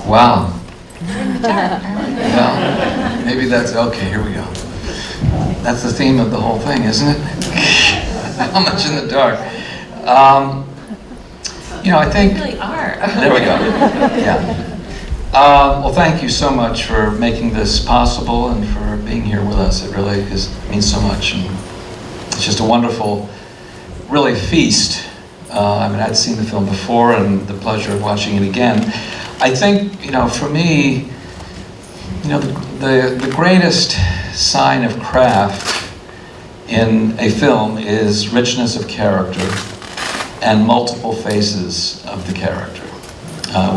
Wow. Well, maybe that's, okay, here we go. That's the theme of the whole thing, isn't it? How much in the dark? You know, I think... We really are. There we go. Yeah. Well, thank you so much for making this possible and for being here with us. It really means so much. And it's just a wonderful, really feast. I mean, I'd seen the film before and the pleasure of watching it again. I think, you know, for me, you know, the greatest sign of craft in a film is richness of character and multiple faces of the character,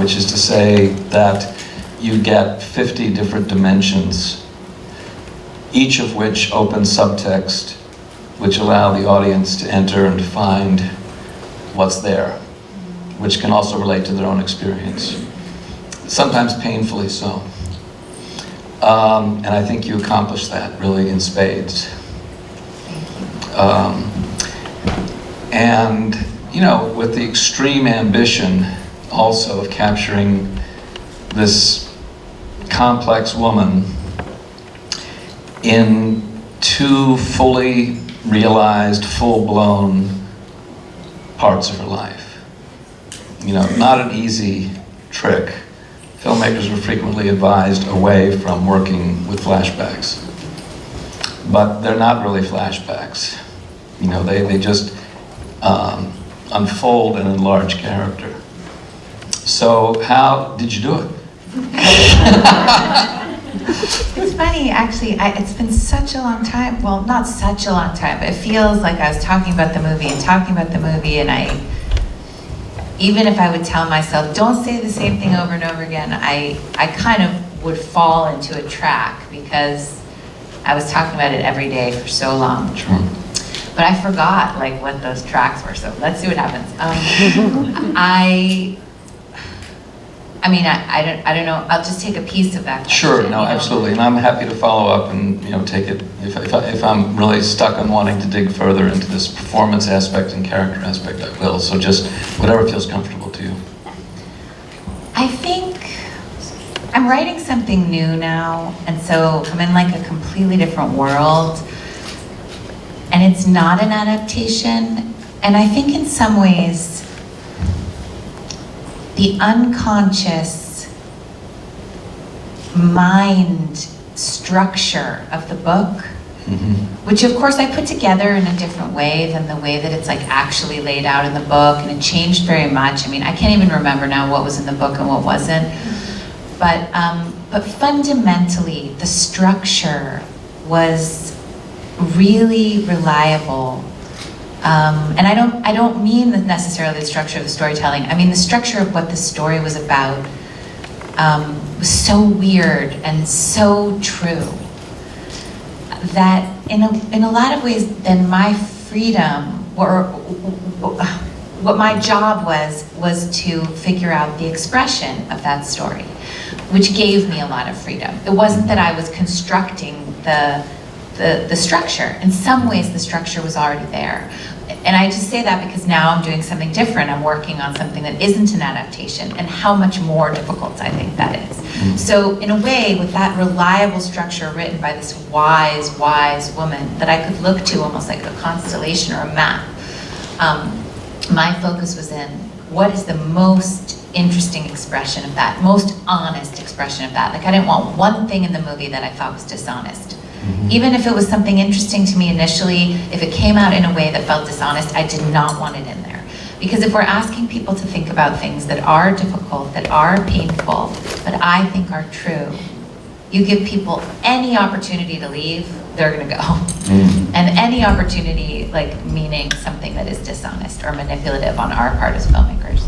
which is to say that you get 50 different dimensions, each of which open subtext, which allow the audience to enter and find what's there, which can also relate to their own experience, sometimes painfully so. And I think you accomplished that really in spades. And, you know, with the extreme ambition also of capturing this complex woman in two fully realized, full-blown parts of her life. You know, not an easy trick. Filmmakers were frequently advised away from working with flashbacks. But they're not really flashbacks. You know, they just unfold and enlarge character. So how did you do it? It's funny, actually, it's been such a long time. Well, not such a long time, but it feels like I was talking about the movie, and even if I would tell myself, don't say the same thing over and over again, I kind of would fall into a track because I was talking about it every day for so long. Sure. But I forgot like what those tracks were, so let's see what happens. I mean, I don't know. I'll just take a piece of that question. Sure, no, absolutely, and I'm happy to follow up and, you know, take it if I'm really stuck on wanting to dig further into this performance aspect and character aspect. I will. So just whatever feels comfortable to you. I think I'm writing something new now, and so I'm in like a completely different world, and it's not an adaptation. And I think in some ways, the unconscious mind structure of the book, which of course I put together in a different way than the way that it's like actually laid out in the book, and it changed very much. I mean, I can't even remember now what was in the book and what wasn't. But fundamentally, the structure was really reliable. And I don't mean necessarily the structure of the storytelling. I mean the structure of what the story was about was so weird and so true that in a lot of ways, then my freedom, or what my job was to figure out the expression of that story, which gave me a lot of freedom. It wasn't that I was constructing the structure. In some ways, the structure was already there. And I just say that because now I'm doing something different. I'm working on something that isn't an adaptation, and how much more difficult I think that is. So in a way, with that reliable structure written by this wise, wise woman that I could look to almost like a constellation or a map, my focus was in what is the most interesting expression of that, most honest expression of that. Like, I didn't want one thing in the movie that I thought was dishonest. Even if it was something interesting to me initially, if it came out in a way that felt dishonest, I did not want it in there. Because if we're asking people to think about things that are difficult, that are painful, but I think are true, you give people any opportunity to leave, they're gonna go. And any opportunity, like meaning something that is dishonest or manipulative on our part as filmmakers.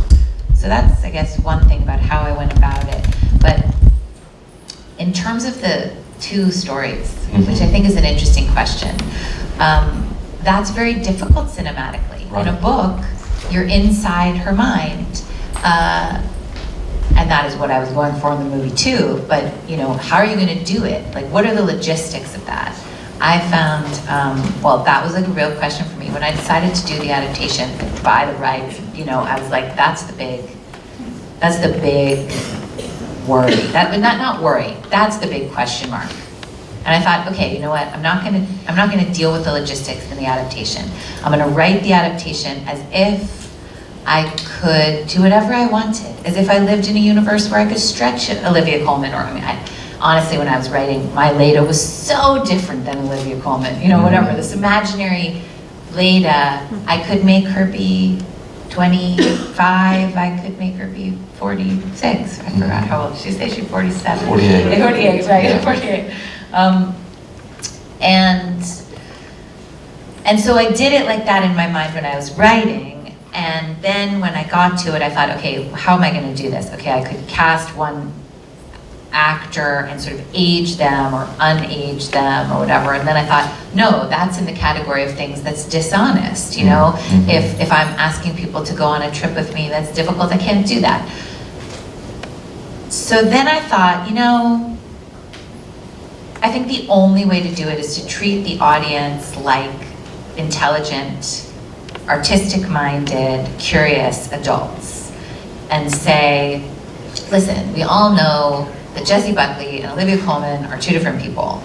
So that's, I guess, one thing about how I went about it. But in terms of the two stories, which I think is an interesting question, that's very difficult cinematically. Right. In a book, you're inside her mind, and that is what I was going for in the movie too. But you know, how are you going to do it? Like, what are the logistics of that? I found, well, that was like a real question for me when I decided to do the adaptation, buy the rights. You know, I was like, that's the big worry. That would not worry. That's the big question mark. And I thought, okay, you know what? I'm not gonna deal with the logistics in the adaptation. I'm gonna write the adaptation as if I could do whatever I wanted, as if I lived in a universe where I could stretch Olivia Colman, or I mean, honestly, when I was writing, my Leda was so different than Olivia Colman. You know, whatever, this imaginary Leda, I could make her be 25, I could make her be 46. I forgot how old she say. She's 47. 48. 48, right? Yeah. 48. And so I did it like that in my mind when I was writing, and then when I got to it, I thought, okay, how am I going to do this? Okay, I could cast one actor and sort of age them or unage them or whatever, and then I thought, no, that's in the category of things that's dishonest, you know? If I'm asking people to go on a trip with me, that's difficult, I can't do that. So then I thought, you know, I think the only way to do it is to treat the audience like intelligent, artistic-minded, curious adults and say, listen, we all know that Jessie Buckley and Olivia Colman are two different people.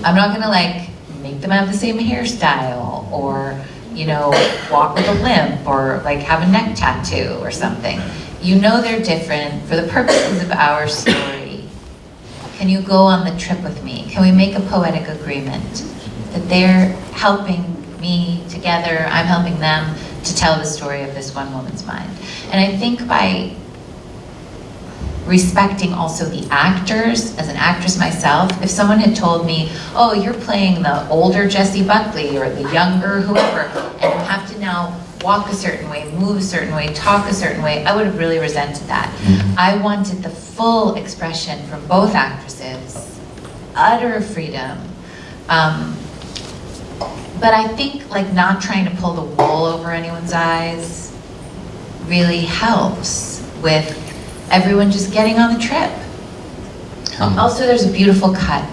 I'm not gonna like make them have the same hairstyle or, you know, walk with a limp or like have a neck tattoo or something. You know they're different for the purposes of our story. Can you go on the trip with me? Can we make a poetic agreement that they're helping me together, I'm helping them to tell the story of this one woman's mind? And I think by respecting also the actors, as an actress myself, if someone had told me, oh, you're playing the older Jessie Buckley or the younger whoever, and you have to now walk a certain way, move a certain way, talk a certain way, I would have really resented that. I wanted the full expression from both actresses, utter freedom. But I think like not trying to pull the wool over anyone's eyes really helps with everyone just getting on the trip. Also, there's a beautiful cut,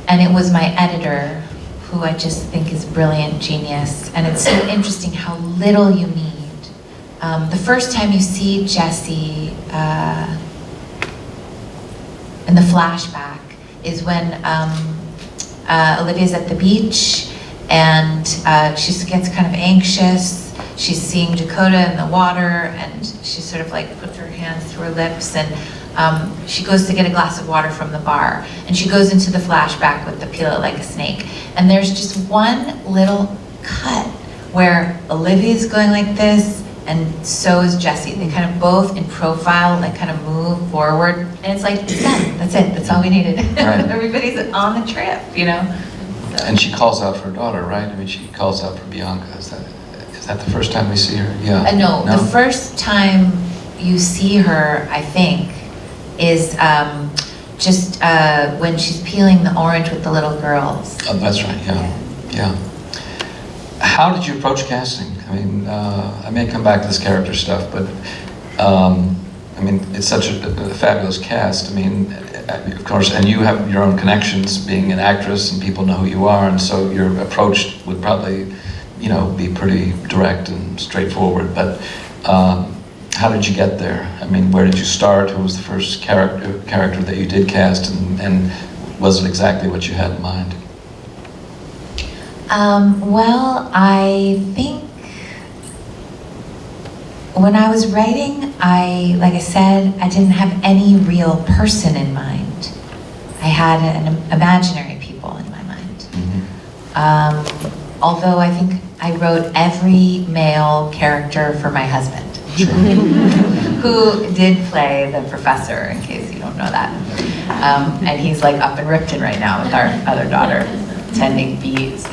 and it was my editor, who I just think is brilliant, genius, and it's so interesting how little you need. The first time you see Jessie in the flashback is when Olivia's at the beach, and she gets kind of anxious. She's seeing Dakota in the water, and she sort of like puts her hands to her lips, and she goes to get a glass of water from the bar, and she goes into the flashback with the peel it like a snake. And there's just one little cut where Olivia's going like this, and so is Jessie. They kind of both in profile, like kind of move forward, and it's like, it's done, that's it, that's all we needed. Right. Everybody's on the trip, you know? So. And she calls out for her daughter, right? I mean, she calls out for Bianca. Is that the first time we see her? Yeah. No, the first time you see her, I think, is just when she's peeling the orange with the little girls. Oh, that's right, yeah. How did you approach casting? I mean, I may come back to this character stuff, but I mean, it's such a fabulous cast. I mean, of course, and you have your own connections being an actress, and people know who you are, and so your approach would probably, you know, be pretty direct and straightforward. But how did you get there? I mean, where did you start? Who was the first character that you did cast, and was it exactly what you had in mind? Well, I think when I was writing, like I said, I didn't have any real person in mind. I had an imaginary people in my mind. Although I think I wrote every male character for my husband, who did play the professor, in case you don't know that. And he's like up in Ripton right now with our other daughter, tending bees.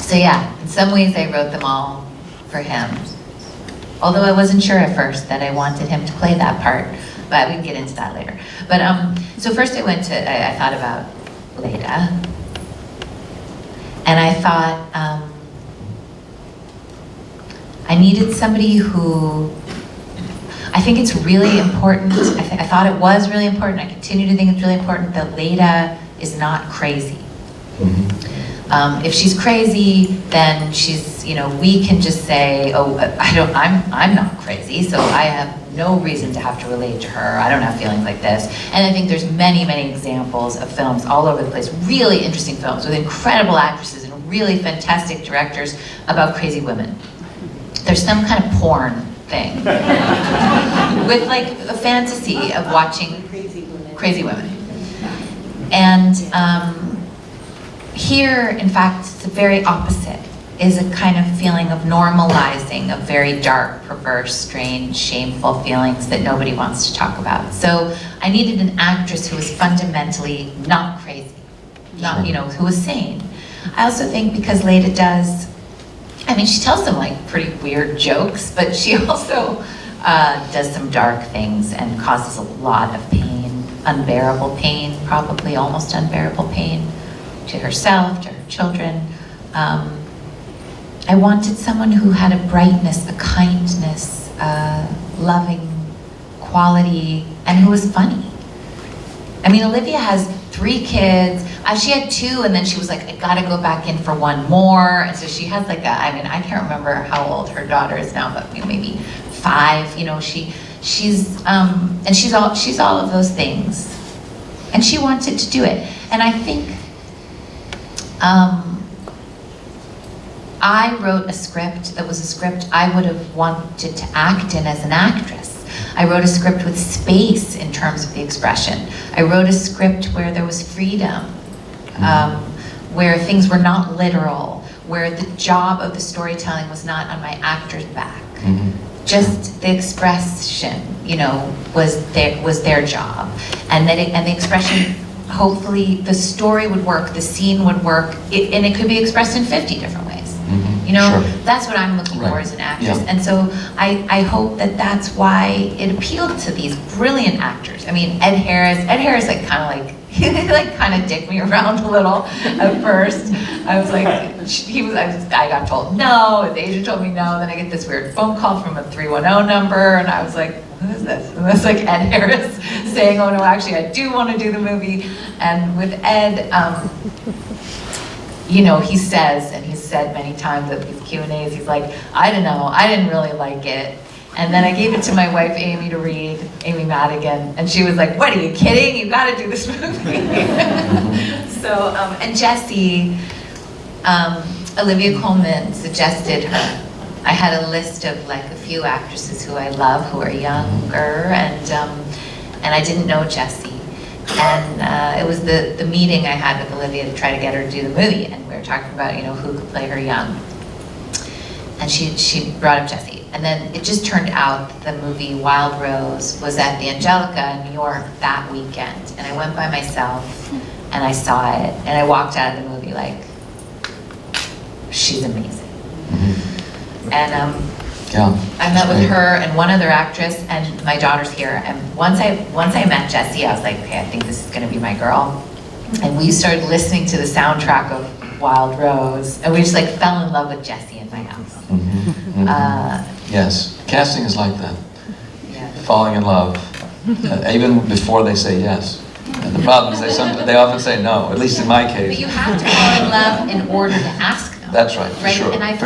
So yeah, in some ways I wrote them all for him. Although I wasn't sure at first that I wanted him to play that part, but we can get into that later. But so first I thought about Leda, and I thought I needed somebody who, I think it's really important, I thought it was really important, I continue to think it's really important that Leda is not crazy. If she's crazy, then she's, you know, we can just say, oh, I'm not crazy, so I have no reason to have to relate to her. I don't have feelings like this. And I think there's many, many examples of films all over the place, really interesting films with incredible actresses and really fantastic directors about crazy women. There's some kind of porn thing with like a fantasy of watching crazy women. And here, in fact, it's the very opposite, is a kind of feeling of normalizing of very dark, perverse, strange, shameful feelings that nobody wants to talk about. So I needed an actress who was fundamentally not crazy, not, you know, who was sane. I also think because Leda does, I mean, she tells some like pretty weird jokes, but she also does some dark things and causes a lot of pain, unbearable pain, probably almost unbearable pain to herself, to her children. I wanted someone who had a brightness, a kindness, loving quality, and who was funny. I mean, Olivia has 3 kids. She had 2, and then she was like, I gotta go back in for 1 more. And so she has like a, I mean, I can't remember how old her daughter is now, but maybe 5, you know, she's all of those things. And she wanted to do it. And I think, I wrote a script that was a script I would have wanted to act in as an actress. I wrote a script with space in terms of the expression. I wrote a script where there was freedom, where things were not literal, where the job of the storytelling was not on my actor's back. Just the expression, you know, was their job, and the expression. Hopefully, the story would work, the scene would work, and it could be expressed in 50 different ways. You know, that's what I'm looking for as an actress. And so I hope that that's why it appealed to these brilliant actors. I mean, Ed Harris like kind of like, he like kind of dicked me around a little at first. I was like, I got told no, his agent told me no, then I get this weird phone call from a 310 number, and I was like, who is this? And it's like Ed Harris saying, oh no, actually I do want to do the movie. And with Ed, you know, he says, and he's said many times at these Q&As, he's like, I don't know, I didn't really like it. And then I gave it to my wife, Amy, to read, Amy Madigan, and she was like, what, are you kidding? You gotta do this movie. So, and Jessie, Olivia Colman suggested her. I had a list of like a few actresses who I love, who are younger, and I didn't know Jessie. And it was the meeting I had with Olivia to try to get her to do the movie, and we were talking about, you know, who could play her young. And she brought up Jessie. And then it just turned out that the movie Wild Rose was at the Angelica in New York that weekend. And I went by myself, and I saw it, and I walked out of the movie like, she's amazing. And I met with her and one other actress, and my daughter's here. And once I met Jessie, I was like, okay, I think this is gonna be my girl. And we started listening to the soundtrack of Wild Rose, and we just like fell in love with Jessie in my house. Yes, casting is like that. Yeah. Falling in love, even before they say yes. And the problem is they often say no, at least in my case. But you have to fall in love in order to ask them. That's right, for sure. And I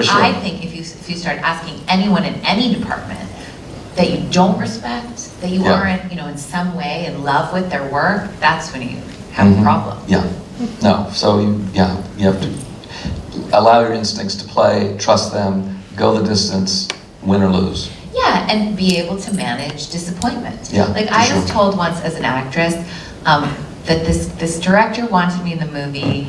think if you start asking anyone in any department that you don't respect, that you aren't, you know, in some way in love with their work, that's when you have a problem. Yeah. No. So you have to allow your instincts to play, trust them, go the distance, win or lose. Yeah, and be able to manage disappointment. Yeah. Like I was told once as an actress that this director wanted me in the movie,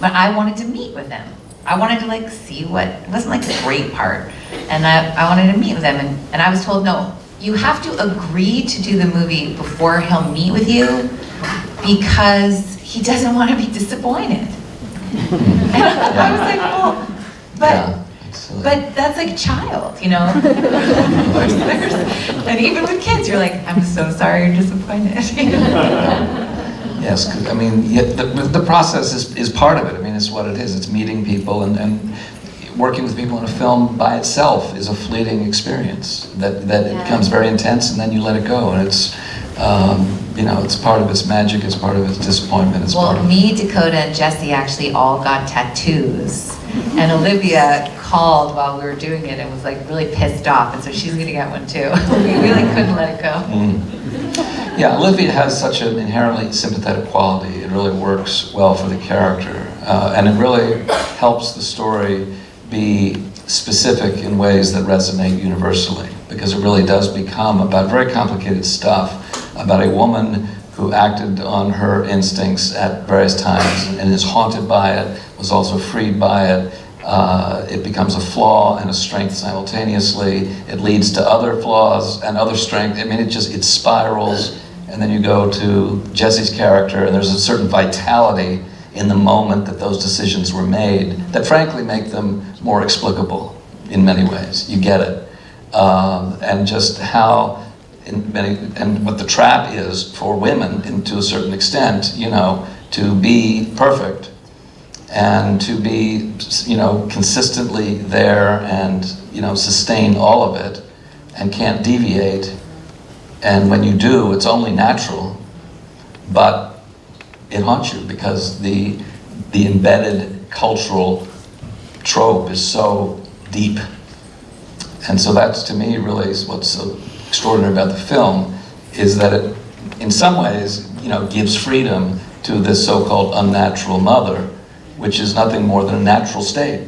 but I wanted to meet with him. I wanted to like see what, it wasn't like a great part. And I wanted to meet with him, and I was told, no, you have to agree to do the movie before he'll meet with you, because he doesn't want to be disappointed. And I was like, well, but that's like a child, you know? And even with kids, you're like, I'm so sorry you're disappointed. Yes, I mean, the process is part of it. I mean, it's what it is. It's meeting people, and working with people in a film by itself is a fleeting experience that it becomes very intense, and then you let it go. And it's you know, it's part of its magic, it's part of its disappointment, it's part Well, of... me, Dakota, and Jesse actually all got tattoos. And Olivia called while we were doing it and was like really pissed off, and so she's gonna get one too. We really couldn't let it go. Yeah, Olivia has such an inherently sympathetic quality. It really works well for the character. And it really helps the story be specific in ways that resonate universally, because it really does become about very complicated stuff, about a woman who acted on her instincts at various times and is haunted by it, was also freed by it. It becomes a flaw and a strength simultaneously. It leads to other flaws and other strength. I mean, it spirals. And then you go to Jesse's character, and there's a certain vitality in the moment that those decisions were made that frankly make them more explicable in many ways. You get it. And just how, and what the trap is for women, to a certain extent, you know, to be perfect and to be, you know, consistently there and, you know, sustain all of it and can't deviate. And when you do, it's only natural, but it haunts you because the embedded cultural trope is so deep. And so that's, to me, really what's so extraordinary about the film, is that it, in some ways, you know, gives freedom to this so-called unnatural mother, which is nothing more than a natural state.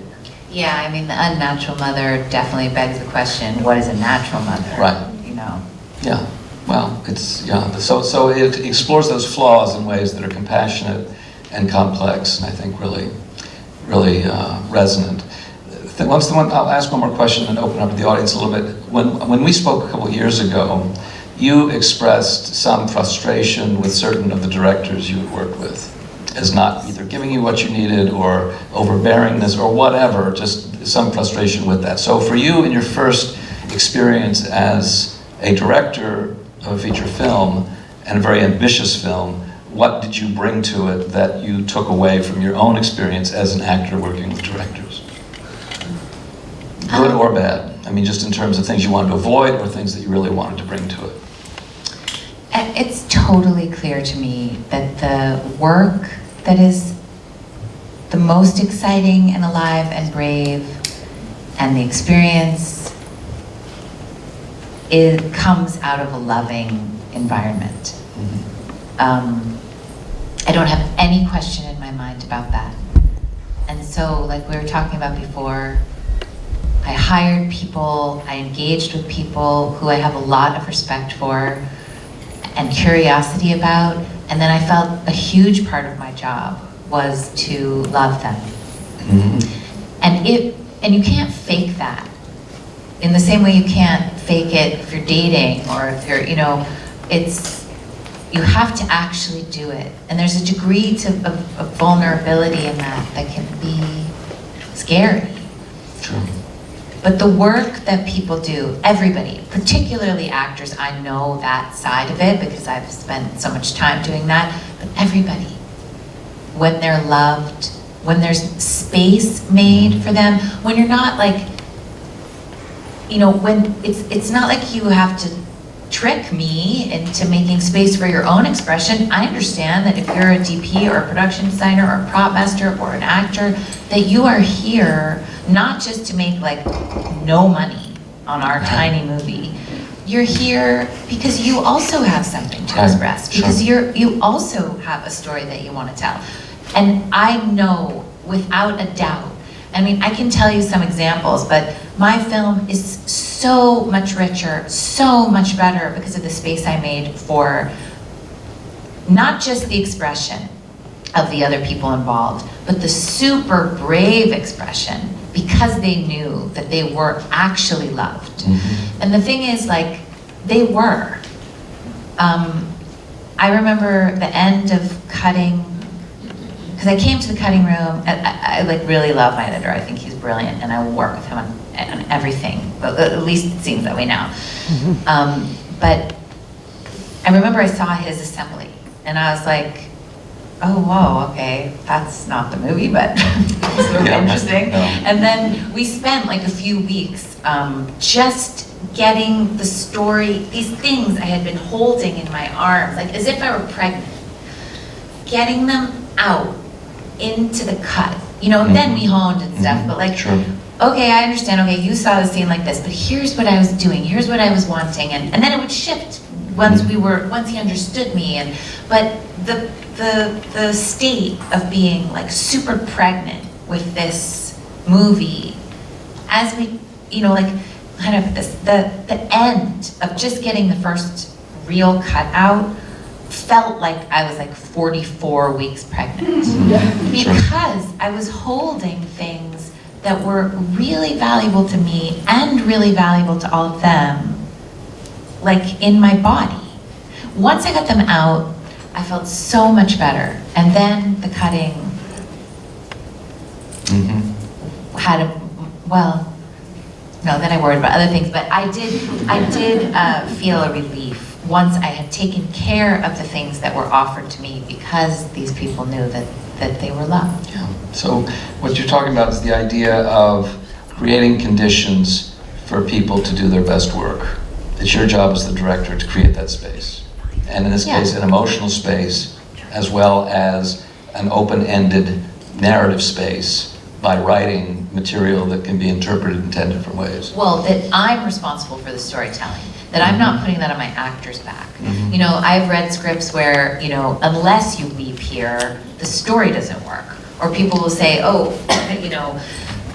Yeah, I mean, the unnatural mother definitely begs the question, what is a natural mother? Right. You know? Yeah. Well, it's, yeah, so it explores those flaws in ways that are compassionate and complex, and I think really resonant. I'll ask one more question and open up to the audience a little bit. When we spoke a couple of years ago, you expressed some frustration with certain of the directors you worked with as not either giving you what you needed or overbearingness or whatever, just some frustration with that. So for you, in your first experience as a director of a feature film, and a very ambitious film, what did you bring to it that you took away from your own experience as an actor working with directors? Good or bad? I mean, just in terms of things you wanted to avoid or things that you really wanted to bring to it. It's totally clear to me that the work that is the most exciting and alive and brave, and the experience, it comes out of a loving environment. I don't have any question in my mind about that. And so, like we were talking about before, I hired people, I engaged with people who I have a lot of respect for and curiosity about, and then I felt a huge part of my job was to love them. And you can't fake that. In the same way you can't fake it if you're dating or if you're, you know, you have to actually do it. And there's a degree of vulnerability in that can be scary. True. But the work that people do, everybody, particularly actors, I know that side of it because I've spent so much time doing that, but everybody, when they're loved, when there's space made for them, when you're not like, you know, when it's not like you have to trick me into making space for your own expression. I understand that if you're a DP or a production designer or a prop master or an actor, that you are here not just to make like no money on our tiny movie. You're here because you also have something to express, because you also have a story that you want to tell. And I know without a doubt, I mean, I can tell you some examples, but my film is so much richer, so much better because of the space I made for not just the expression of the other people involved, but the super brave expression because they knew that they were actually loved. And the thing is, like, they were. I remember the end of cutting, because I came to the cutting room, and I like really love my editor. I think he's brilliant, and I will work with him on everything. At least it seems that way now. But I remember I saw his assembly, and I was like, oh, whoa, okay, that's not the movie, but it's really interesting. And then we spent like a few weeks just getting the story, these things I had been holding in my arms, like as if I were pregnant, getting them out into the cut. You know, then we honed and stuff, but like, Sure. okay, I understand, okay, you saw the scene like this, but here's what I was doing, here's what I was wanting, and then it would shift once he understood me, but the state of being like super pregnant with this movie, as we, you know, like kind of this, the end of just getting the first real cut out felt like I was like 44 weeks pregnant. Because I was holding things that were really valuable to me and really valuable to all of them, like in my body. Once I got them out, I felt so much better. And then the cutting had a, well, no, then I worried about other things, but I did feel a relief once I had taken care of the things that were offered to me because these people knew that they were loved. Yeah. So what you're talking about is the idea of creating conditions for people to do their best work. It's your job as the director to create that space. And in this case, an emotional space, as well as an open-ended narrative space by writing material that can be interpreted in 10 different ways. Well, that I'm responsible for the storytelling, that I'm not putting that on my actor's back. You know, I've read scripts where, you know, unless you weep here, the story doesn't work. Or people will say, oh, you know,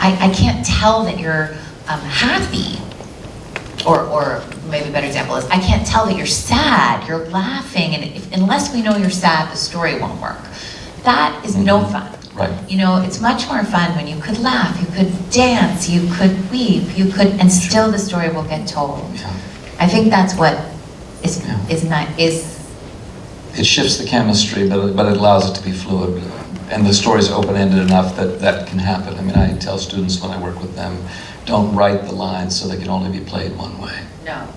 I can't tell that you're happy. Or maybe a better example is, I can't tell that you're sad, you're laughing, and unless we know you're sad, the story won't work. That is no fun. Right. You know, it's much more fun when you could laugh, you could dance, you could weep, you could, and still the story will get told. Yeah. I think that's what is It shifts the chemistry, but it allows it to be fluid. And the story's open-ended enough that that can happen. I mean, I tell students when I work with them, don't write the lines so they can only be played one way. No.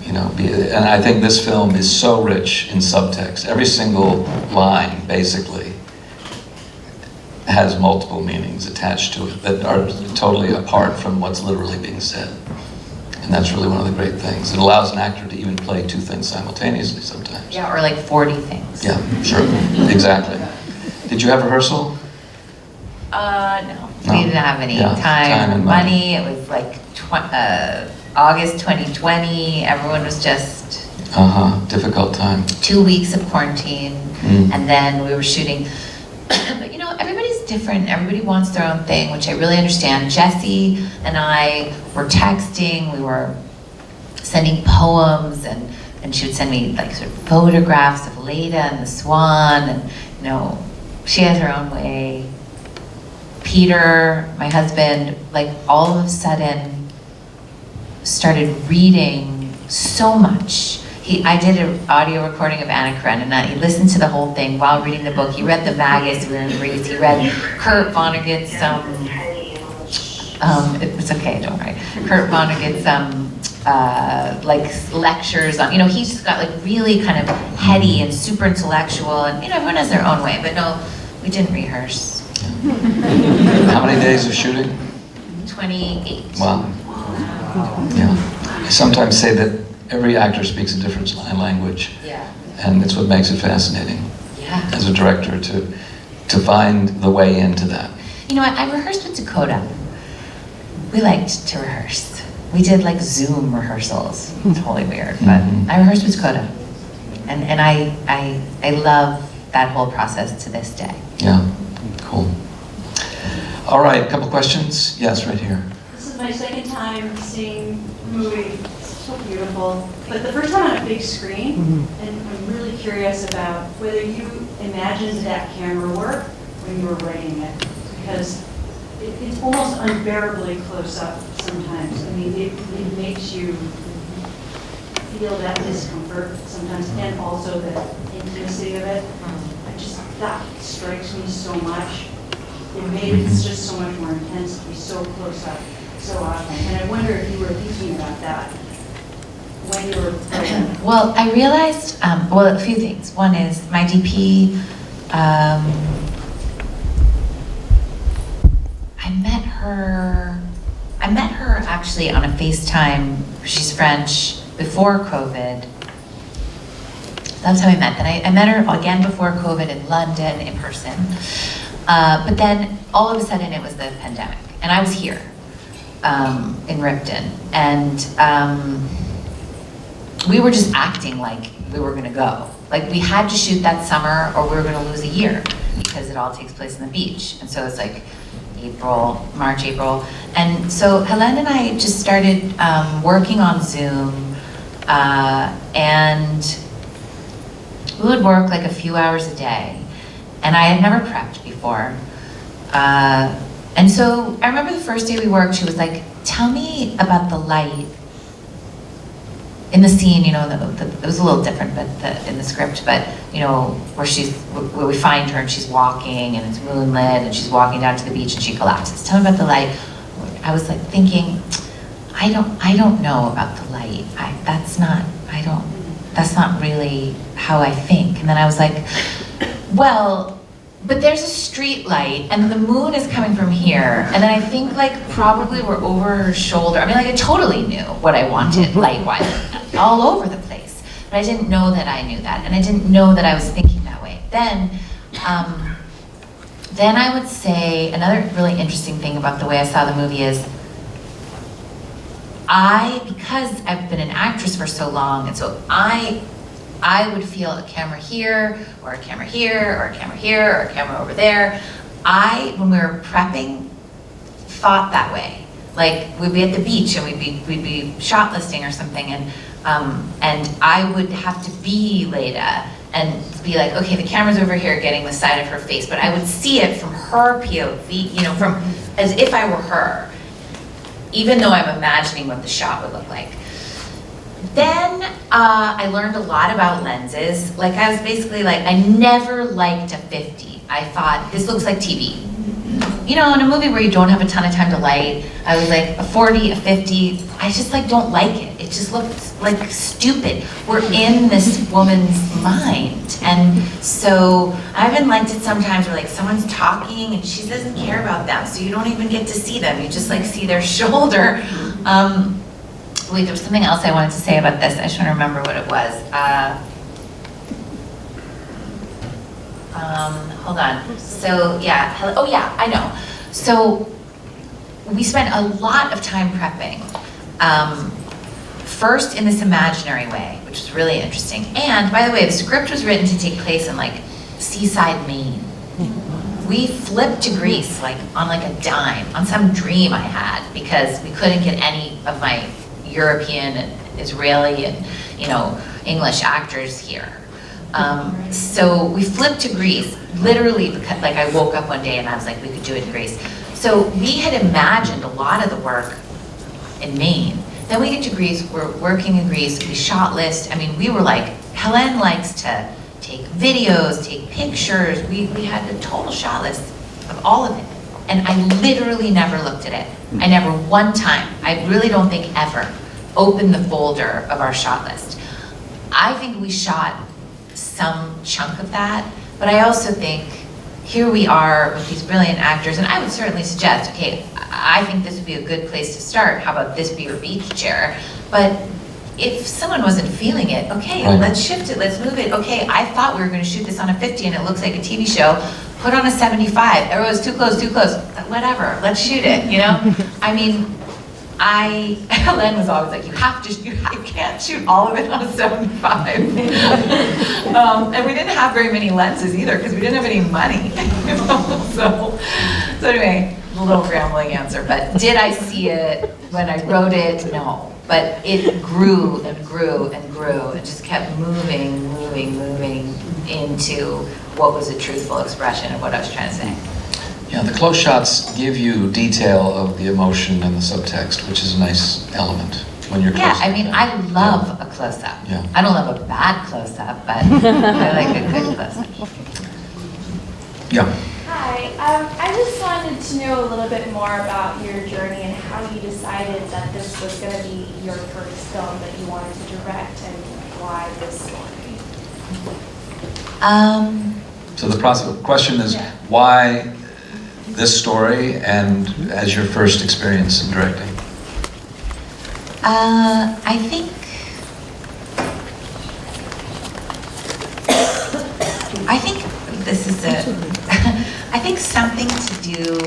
You know, and I think this film is so rich in subtext. Every single line, basically, has multiple meanings attached to it that are totally apart from what's literally being said. And that's really one of the great things. It allows an actor to even play two things simultaneously sometimes. Yeah, or like 40 things. Yeah, sure, exactly. Did you have rehearsal? No. We didn't have any time and money. It was like August 2020. Everyone was just... difficult time. 2 weeks of quarantine, and then we were shooting. But you know, everybody's different. Everybody wants their own thing, which I really understand. Jessie and I were texting. We were sending poems, and she would send me like sort of photographs of Leda and the Swan, and you know, she has her own way. Peter, my husband, like all of a sudden started reading so much. I did an audio recording of Anna Karenina. He listened to the whole thing while reading the book. He read the Magus, we were in Greece. He read Kurt Vonnegut's, it's okay, don't worry. Kurt Vonnegut's, like lectures on, you know, he's just got like really kind of heady and super intellectual, and you know, everyone has their own way, but no, we didn't rehearse. How many days of shooting? 28. Wow. Yeah. I sometimes say that every actor speaks a different language. Yeah. And it's what makes it fascinating. Yeah. As a director to find the way into that. You know what, I rehearsed with Dakota. We liked to rehearse. We did like Zoom rehearsals. It's totally weird, but I rehearsed with Dakota. And I love that whole process to this day. Yeah, cool. All right, a couple questions? Yes, right here. This is my second time seeing the movie. It's so beautiful. But the first time on a big screen, and I'm really curious about whether you imagined that camera work when you were writing it. Because it's almost unbearably close up sometimes. I mean, it makes you feel that discomfort sometimes, and also the intimacy of it. That strikes me so much. It made it just so much more intense to be so close up so often. And I wonder if you were thinking about that when you were writing. Well, I realized, well, a few things. One is my DP, I met her actually on a FaceTime. She's French, before COVID. That's how we met. Then I met her again before COVID in London in person. But then all of a sudden it was the pandemic. And I was here in Ripton. And we were just acting like we were gonna go. Like we had to shoot that summer or we were gonna lose a year because it all takes place on the beach. And so it's like March, April. And so Helene and I just started working on Zoom and we would work like a few hours a day. And I had never prepped before. And so I remember the first day we worked, she was like, tell me about the light in the scene, you know, it was a little different but in the script, but you know, where we find her and she's walking and it's moonlit and she's walking down to the beach and she collapses. Tell me about the light. I was like thinking, I don't know about the light. That's not really how I think. And then I was like, well, but there's a street light and the moon is coming from here. And then I think like probably we're over her shoulder. I mean, like I totally knew what I wanted light-wise, all over the place. But I didn't know that I knew that. And I didn't know that I was thinking that way. Then I would say another really interesting thing about the way I saw the movie is because I've been an actress for so long, and so I would feel a camera here, or a camera here, or a camera here, or a camera over there. When we were prepping, thought that way. Like we'd be at the beach and we'd be shot listing or something, and I would have to be Leda and be like, okay, the camera's over here getting the side of her face, but I would see it from her POV, you know, from as if I were her, even though I'm imagining what the shot would look like. Then I learned a lot about lenses. Like I was basically like, I never liked a 50. I thought, this looks like TV. You know, in a movie where you don't have a ton of time to light, I was like, a 40, a 50, I just like don't like it. It just looks like stupid. We're in this woman's mind. And so I even liked it sometimes where like someone's talking and she doesn't care about them, so you don't even get to see them. You just like see their shoulder. Wait, there was something else I wanted to say about this. I just want to remember what it was. Hold on. So yeah, oh yeah, I know. So we spent a lot of time prepping. First in this imaginary way, which was really interesting. And by the way, the script was written to take place in like seaside Maine. We flipped to Greece like on like a dime, on some dream I had, because we couldn't get any of my European and Israeli and, you know, English actors here. So we flipped to Greece, literally because like I woke up one day and I was like, we could do it in Greece. So we had imagined a lot of the work in Maine. Then we get to Greece, we're working in Greece, we shot list. I mean, we were like, Helene likes to take videos, take pictures. We had a total shot list of all of it. And I literally never looked at it. I never one time, I really don't think ever, opened the folder of our shot list. I think we shot some chunk of that, but I also think here we are with these brilliant actors, and I would certainly suggest, okay, I think this would be a good place to start. How about this be your beach chair? But if someone wasn't feeling it, okay, let's shift it, let's move it. Okay, I thought we were gonna shoot this on a 50 and it looks like a TV show. Put on a 75, everyone's too close, whatever, let's shoot it, you know? I mean, Helene was always like, you can't shoot all of it on a 75. And we didn't have very many lenses either, because we didn't have any money. You know? So anyway, a little rambling answer, but did I see it when I wrote it? No. But it grew and grew and grew and just kept moving into what was a truthful expression of what I was trying to say. Yeah, the close shots give you detail of the emotion and the subtext, which is a nice element when you're close. Yeah, I mean, I love a close-up. Yeah. I don't love a bad close-up, but I like a good close-up. Yeah. Hi, I just wanted to know a little bit more about your journey and how you decided that this was going to be your first film that you wanted to direct, and why this story. So the question is, why this story and as your first experience in directing? I think this is I think something to do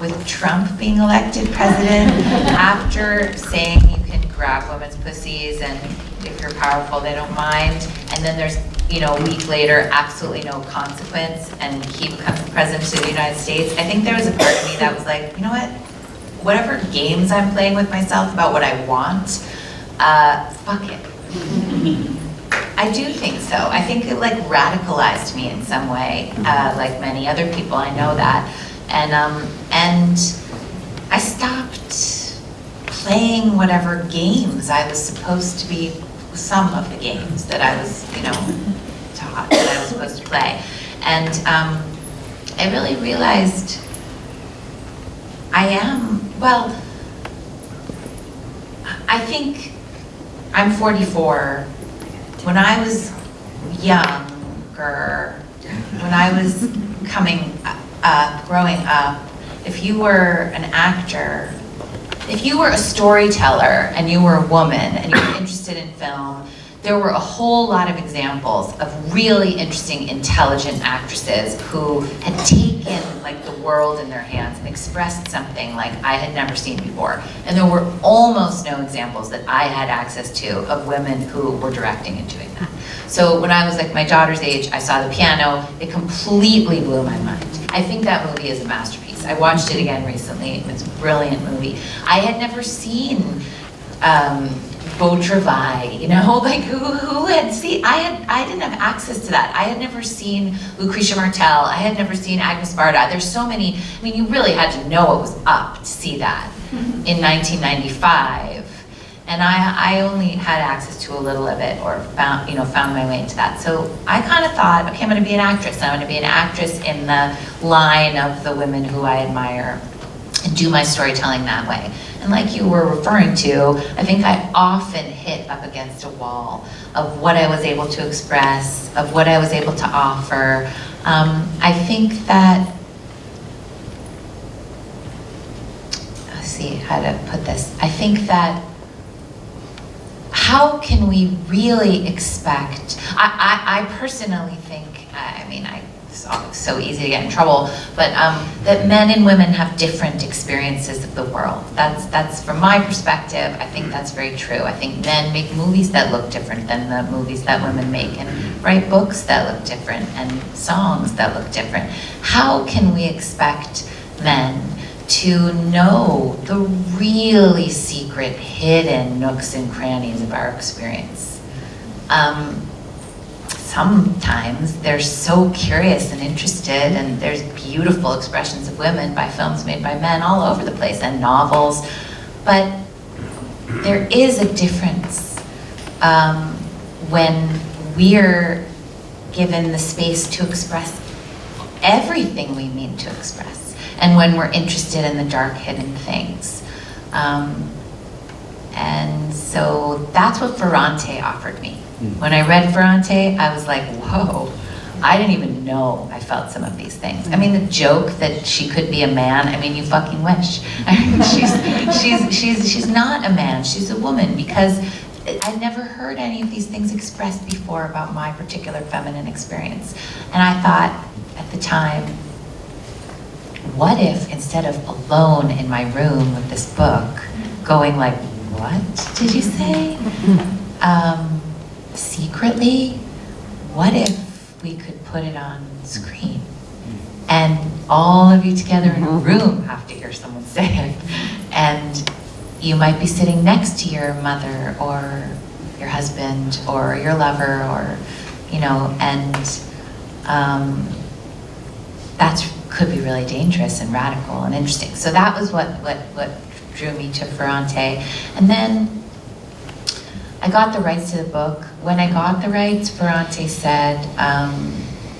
with Trump being elected president after saying you can grab women's pussies and if you're powerful, they don't mind. And then there's, a week later, absolutely no consequence, and he becomes the president of the United States. I think there was a part of me that was like, you know what? Whatever games I'm playing with myself about what I want, fuck it. I do think so. I think it radicalized me in some way, like many other people. I know that, and I stopped playing whatever games I was supposed to be. Some of the games that I was, taught that I was supposed to play, and I really realized I think I'm 44. When I was younger, when I was growing up, if you were an actor, if you were a storyteller and you were a woman and you were interested in film, there were a whole lot of examples of really interesting, intelligent actresses who had taken the world in their hands and expressed something like I had never seen before. And there were almost no examples that I had access to of women who were directing and doing that. So when I was my daughter's age, I saw The Piano. It completely blew my mind. I think that movie is a masterpiece. I watched it again recently. It's a brilliant movie. I had never seen Beau Travail, who had seen, I didn't have access to that. I had never seen Lucretia Martel. I had never seen Agnes Barda. There's so many, you really had to know what was up to see that in 1995. And I only had access to a little of it, or found my way into that. So I kind of thought, okay, I'm going to be an actress. I'm going to be an actress in the line of the women who I admire and do my storytelling that way. And like you were referring to, I think I often hit up against a wall of what I was able to express, of what I was able to offer. I think that, let's see how to put this. I think that how can we really expect, I personally think, it's so easy to get in trouble, but that men and women have different experiences of the world. That's from my perspective, I think that's very true. I think men make movies that look different than the movies that women make, and write books that look different, and songs that look different. How can we expect men to know the really secret, hidden nooks and crannies of our experience? Sometimes they're so curious and interested, and there's beautiful expressions of women by films made by men all over the place, and novels, but there is a difference when we're given the space to express everything we mean to express, and when we're interested in the dark hidden things. And so that's what Ferrante offered me. When I read Ferrante, I was like, whoa, I didn't even know I felt some of these things. The joke that she could be a man, you fucking wish. She's not a man, she's a woman, because I'd never heard any of these things expressed before about my particular feminine experience. And I thought at the time, what if instead of alone in my room with this book, going like, what did you say? Secretly, what if we could put it on screen? And all of you together in a room have to hear someone say it. And you might be sitting next to your mother or your husband or your lover, or, and that could be really dangerous and radical and interesting. So that was what drew me to Ferrante. And then I got the rights to the book. When I got the rights, Ferrante said,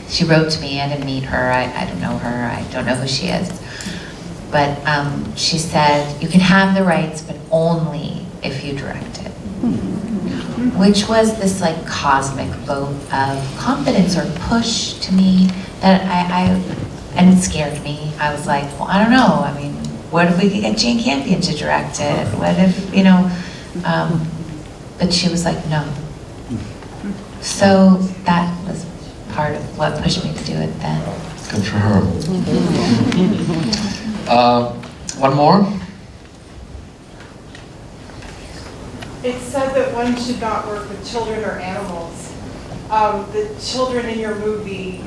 she wrote to me, I didn't meet her, I don't know her, I don't know who she is. But she said, you can have the rights, but only if you direct it. Which was this cosmic vote of confidence or push to me that and it scared me. I was like, well, I don't know, what if we could get Jane Campion to direct it? What if, But she was like, no. So that was part of what pushed me to do it then. Good for her. One more? It's said that one should not work with children or animals. The children in your movie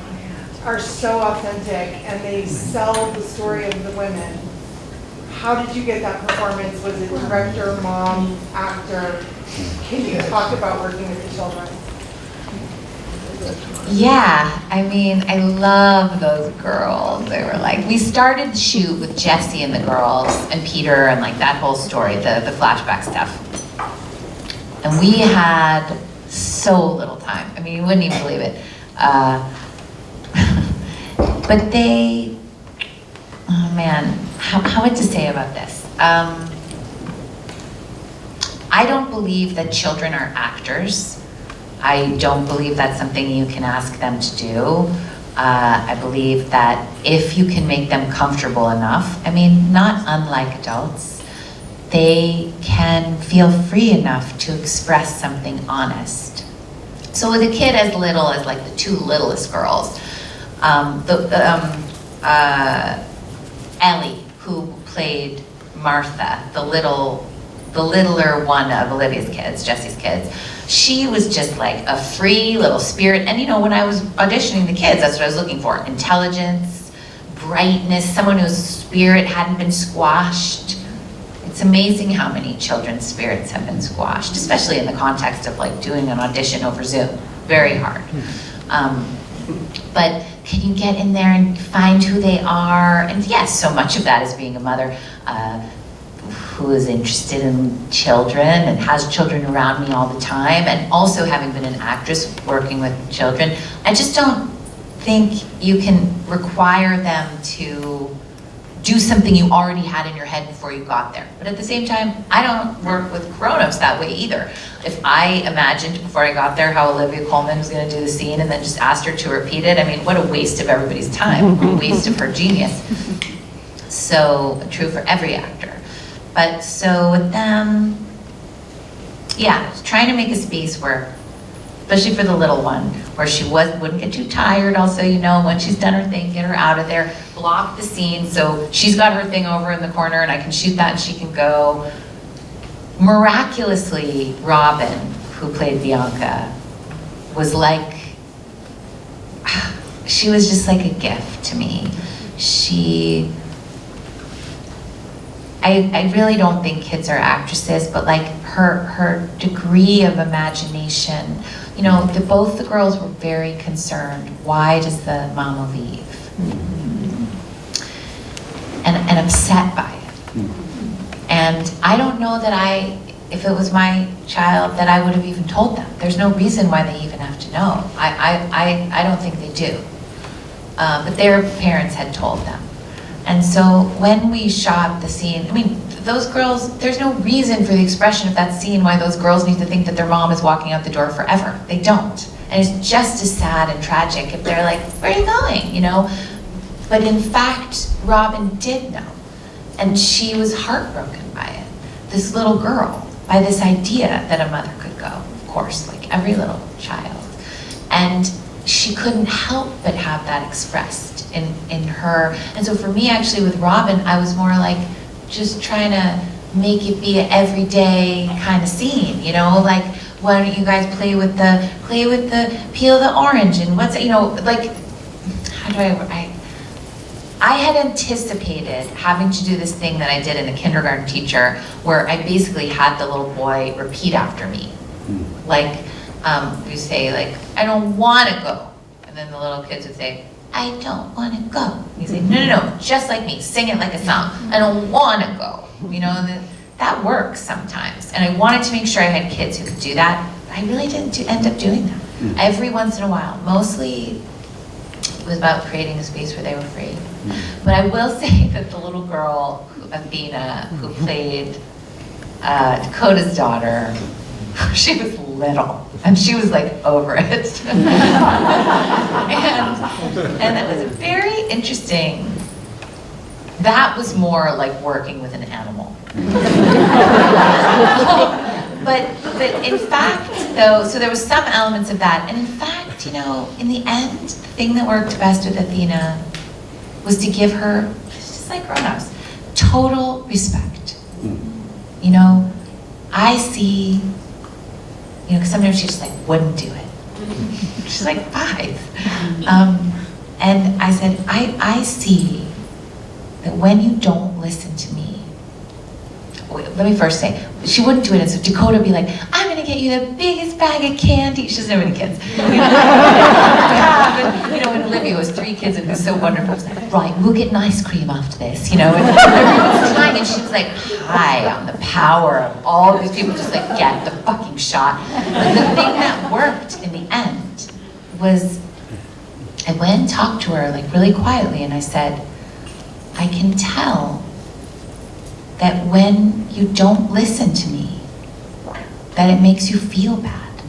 are so authentic and they sell the story of the women. How did you get that performance? Was it director, mom, actor? Can you talk about working with the children? Yeah, I mean, I love those girls. They were like, we started the shoot with Jessie and the girls and Peter and like that whole story, the flashback stuff. And we had so little time. I mean, you wouldn't even believe it. But they, oh man, how much to say about this? I don't believe that children are actors. I don't believe that's something you can ask them to do. I believe that if you can make them comfortable enough, I mean, not unlike adults, they can feel free enough to express something honest. So with a kid as little as like the two littlest girls, Ellie, who played Martha, the littler one of Olivia's kids, Jessie's kids, she was just like a free little spirit. And you know, when I was auditioning the kids, that's what I was looking for. Intelligence, brightness, someone whose spirit hadn't been squashed. It's amazing how many children's spirits have been squashed, especially in the context of like doing an audition over Zoom. Very hard. But can you get in there and find who they are? And yes, so much of that is being a mother who is interested in children and has children around me all the time, and also having been an actress working with children. I just don't think you can require them to do something you already had in your head before you got there. But at the same time, I don't work with grown-ups that way either. If I imagined before I got there how Olivia Colman was going to do the scene and then just asked her to repeat it, I mean, what a waste of everybody's time, a waste of her genius. So, true for every actor. But so with them, yeah, trying to make a space where, especially for the little one, where she wouldn't get too tired. Also, you know, when she's done her thing, get her out of there, block the scene so she's got her thing over in the corner and I can shoot that and she can go. Miraculously, Robin, who played Bianca, was like, she was just like a gift to me. I really don't think kids are actresses, but like her degree of imagination, you know, both the girls were very concerned. Why does the mama leave? And upset by it. And I don't know that if it was my child, that I would have even told them. There's no reason why they even have to know. I don't think they do. But their parents had told them. And so when we shot the scene, I mean, those girls, there's no reason for the expression of that scene why those girls need to think that their mom is walking out the door forever. They don't. And it's just as sad and tragic if they're like, where are you going, you know? But in fact, Robin did know. And she was heartbroken by it. This little girl, by this idea that a mother could go, of course, like every little child. And she couldn't help but have that expressed in her. And so for me, actually, with Robin, I was more like just trying to make it be an everyday kind of scene, you know, like, why don't you guys play with the peel the orange and what's, you know, like, how do I had anticipated having to do this thing that I did in The Kindergarten Teacher, where I basically had the little boy repeat after me. Like, you say, like, I don't want to go. And then the little kids would say, I don't want to go. And you say, no, just like me, sing it like a song. I don't want to go. You know, and that works sometimes. And I wanted to make sure I had kids who could do that, but I really didn't end up doing that. Every once in a while. Mostly it was about creating a space where they were free. But I will say that the little girl, Athena, who played Dakota's daughter, she was little, and she was like over it. and that was very interesting. That was more like working with an animal. But in fact, though, so there was some elements of that, and in fact, you know, in the end, the thing that worked best with Athena was to give her, just like grown-ups, total respect. You know, I see, you know, because sometimes she just like wouldn't do it. She's like 5. And I said, I see that when you don't listen to me, let me first say, she wouldn't do it, and so Dakota would be like, I'm gonna get you the biggest bag of candy. She doesn't have any kids. You know, and Olivia was 3 kids and it was so wonderful. It was like, right, we'll get an ice cream after this, you know, and everyone's trying, and she was like high on the power of all these people just like, get the fucking shot. But the thing that worked in the end was, I went and talked to her like really quietly, and I said, I can tell that when you don't listen to me, that it makes you feel bad.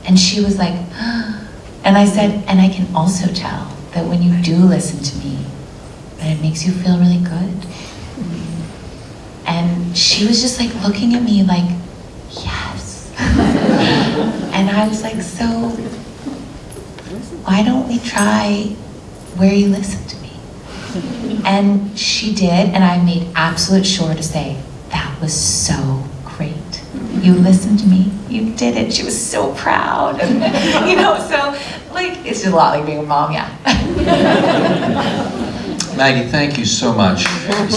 And she was like, and I said, and I can also tell that when you do listen to me, that it makes you feel really good. And she was just like looking at me like, yes. And I was like, so why don't we try where you listen to me? And she did, and I made absolute sure to say, that was so great. You listened to me, you did it. She was so proud. And, you know, so like, it's just a lot like being a mom, yeah. Maggie, thank you so much. So very much.